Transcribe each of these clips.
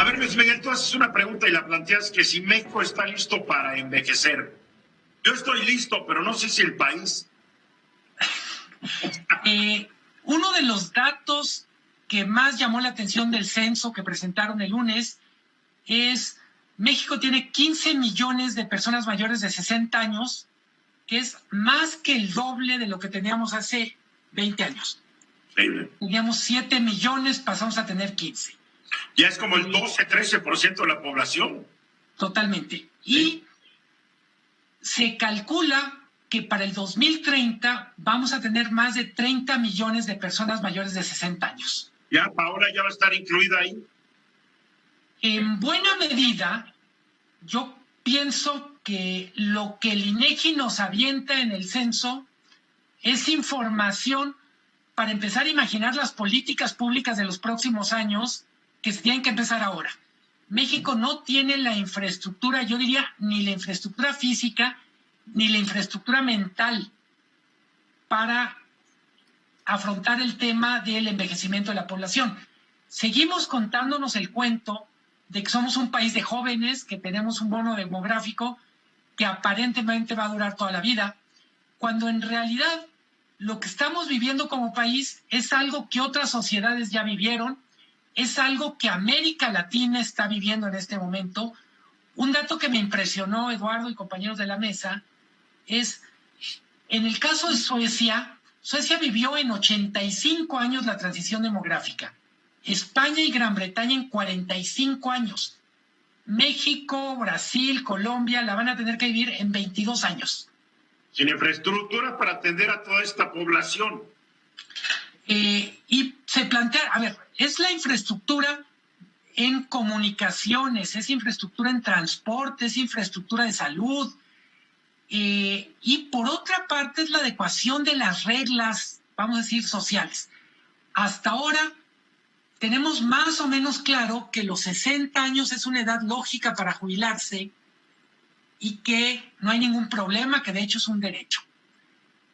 ver, Luis Miguel, tú haces una pregunta y la planteas que si México está listo para envejecer. Yo estoy listo, pero no sé si el país. Uno de los datos que más llamó la atención del censo que presentaron el lunes es México tiene 15 millones de personas mayores de 60 años, que es más que el doble de lo que teníamos hace 20 años. Sí. Teníamos 7 millones, pasamos a tener 15. Ya es como el 12-13% de la población. Totalmente. Y se calcula que para el 2030 vamos a tener más de 30 millones de personas mayores de 60 años. Ya, Paola ya va a estar incluida ahí. En buena medida, yo pienso que lo que el INEGI nos avienta en el censo es información para empezar a imaginar las políticas públicas de los próximos años que se tienen que empezar ahora. México no tiene la infraestructura, yo diría, ni la infraestructura física, ni la infraestructura mental para afrontar el tema del envejecimiento de la población. Seguimos contándonos el cuento de que somos un país de jóvenes, que tenemos un bono demográfico que aparentemente va a durar toda la vida, cuando en realidad lo que estamos viviendo como país es algo que otras sociedades ya vivieron, es algo que América Latina está viviendo en este momento. Un dato que me impresionó, Eduardo y compañeros de la mesa, es, en el caso de Suecia, Suecia vivió en 85 años la transición demográfica. España y Gran Bretaña en 45 años. México, Brasil, Colombia la van a tener que vivir en 22 años. Sin infraestructura para atender a toda esta población. Y se plantea, a ver, es la infraestructura en comunicaciones, es infraestructura en transporte, es infraestructura de salud, y por otra parte es la adecuación de las reglas, vamos a decir, sociales. Hasta ahora tenemos más o menos claro que los 60 años es una edad lógica para jubilarse y que no hay ningún problema, que de hecho es un derecho.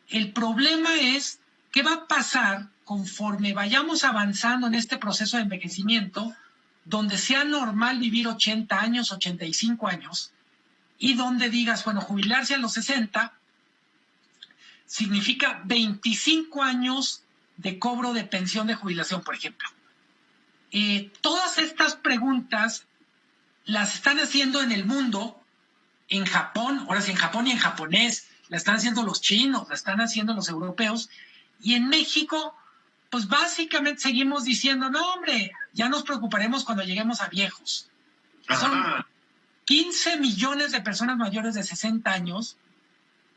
El problema es qué va a pasar conforme vayamos avanzando en este proceso de envejecimiento, donde sea normal vivir 80 años, 85 años, y donde digas, bueno, jubilarse a los 60 significa 25 años de cobro de pensión de jubilación, por ejemplo. Todas estas preguntas las están haciendo en el mundo, en Japón, ahora sí en Japón y en japonés, la están haciendo los chinos, la están haciendo los europeos, y en México, pues básicamente seguimos diciendo, no hombre, ya nos preocuparemos cuando lleguemos a viejos. Son 15 millones de personas mayores de 60 años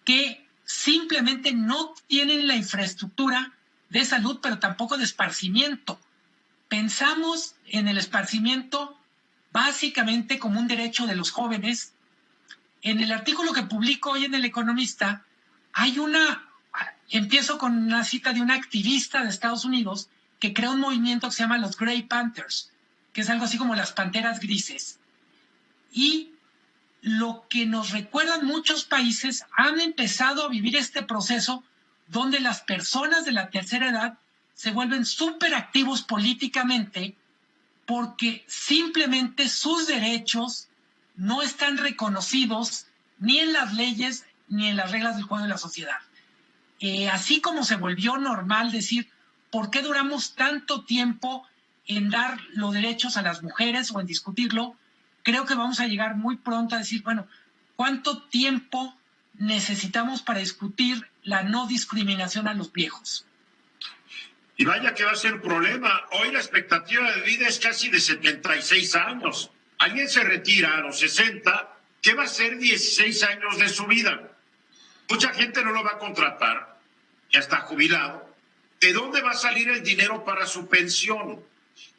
que simplemente no tienen la infraestructura de salud, pero tampoco de esparcimiento. Pensamos en el esparcimiento básicamente como un derecho de los jóvenes. En el artículo que publico hoy en El Economista, empiezo con una cita de una activista de Estados Unidos que creó un movimiento que se llama los Grey Panthers, que es algo así como las panteras grises. Y lo que nos recuerdan muchos países, han empezado a vivir este proceso donde las personas de la tercera edad se vuelven súper activos políticamente porque simplemente sus derechos no están reconocidos ni en las leyes ni en las reglas del juego de la sociedad. Así como se volvió normal decir, ¿por qué duramos tanto tiempo en dar los derechos a las mujeres o en discutirlo? Creo que vamos a llegar muy pronto a decir, bueno, ¿cuánto tiempo necesitamos para discutir la no discriminación a los viejos? Y vaya que va a ser un problema. Hoy la expectativa de vida es casi de 76 años. Alguien se retira a los 60, ¿qué va a hacer 16 años de su vida? Mucha gente no lo va a contratar, ya está jubilado. ¿De dónde va a salir el dinero para su pensión?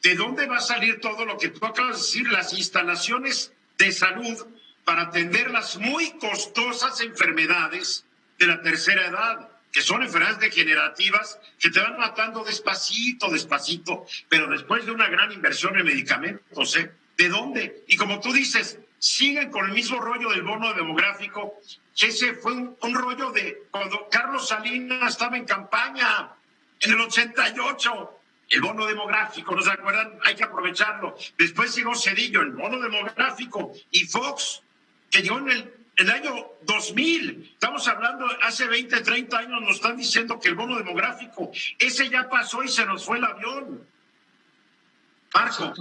¿De dónde va a salir todo lo que tú acabas de decir? Las instalaciones de salud para atender las muy costosas enfermedades de la tercera edad, que son enfermedades degenerativas que te van matando despacito, despacito, pero después de una gran inversión en medicamentos, ¿eh? ¿De dónde? Y como tú dices, siguen con el mismo rollo del bono demográfico, que ese fue un rollo de cuando Carlos Salinas estaba en campaña, en el 88. El bono demográfico, ¿no se acuerdan? Hay que aprovecharlo. Después llegó Cedillo, el bono demográfico, y Fox, que llegó en el año 2000. Estamos hablando, hace 20, 30 años nos están diciendo que el bono demográfico, ese ya pasó y se nos fue el avión. Marco.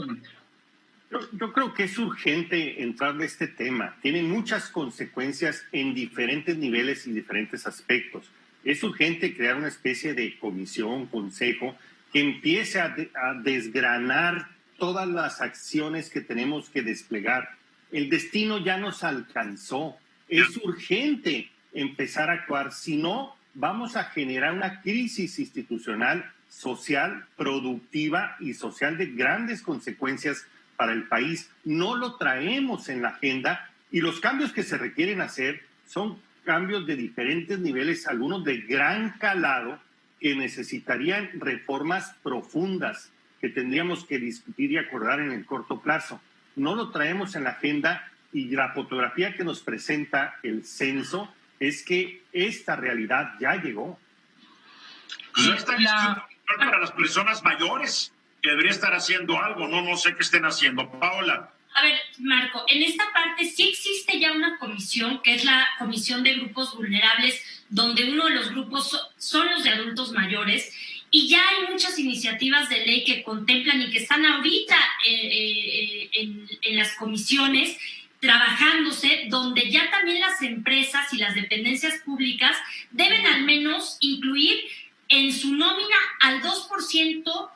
Yo creo que es urgente entrar en este tema. Tiene muchas consecuencias en diferentes niveles y diferentes aspectos. Es urgente crear una especie de comisión, consejo, que empiece a desgranar todas las acciones que tenemos que desplegar. El destino ya nos alcanzó. Es urgente empezar a actuar. Si no, vamos a generar una crisis institucional, social, productiva y social de grandes consecuencias para el país. No lo traemos en la agenda y los cambios que se requieren hacer son cambios de diferentes niveles, algunos de gran calado, que necesitarían reformas profundas que tendríamos que discutir y acordar en el corto plazo. No lo traemos en la agenda y la fotografía que nos presenta el censo es que esta realidad ya llegó. No está distinto para las personas mayores, que debería estar haciendo algo, no sé qué estén haciendo. Paola. A ver, Marco, en esta parte sí existe ya una comisión, que es la Comisión de Grupos Vulnerables, donde uno de los grupos son los de adultos mayores, y ya hay muchas iniciativas de ley que contemplan y que están ahorita en las comisiones trabajándose, donde ya también las empresas y las dependencias públicas deben al menos incluir en su nómina al 2%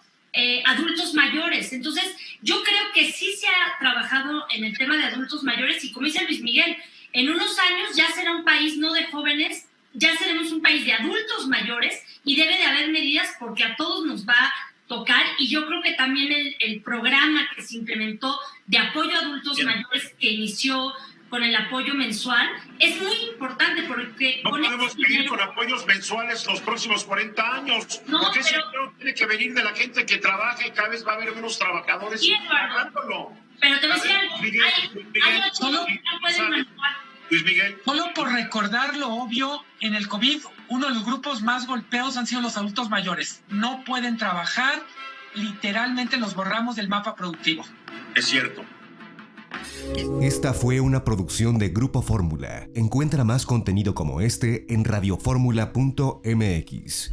adultos mayores. Entonces, yo creo que sí se ha trabajado en el tema de adultos mayores y como dice Luis Miguel, en unos años ya será un país no de jóvenes, ya seremos un país de adultos mayores y debe de haber medidas porque a todos nos va a tocar y yo creo que también el programa que se implementó de apoyo a adultos mayores que inició con el apoyo mensual es muy importante porque... No podemos seguir con apoyos mensuales los próximos 40 años, no, porque ese pero, dinero tiene que venir de la gente que trabaja y cada vez va a haber menos trabajadores. Sí, Eduardo, pero te voy a decir algo, Luis Miguel. Solo por recordar lo obvio, en el COVID, uno de los grupos más golpeados han sido los adultos mayores. No pueden trabajar, literalmente los borramos del mapa productivo. Es cierto. Esta fue una producción de Grupo Fórmula. Encuentra más contenido como este en radioformula.mx.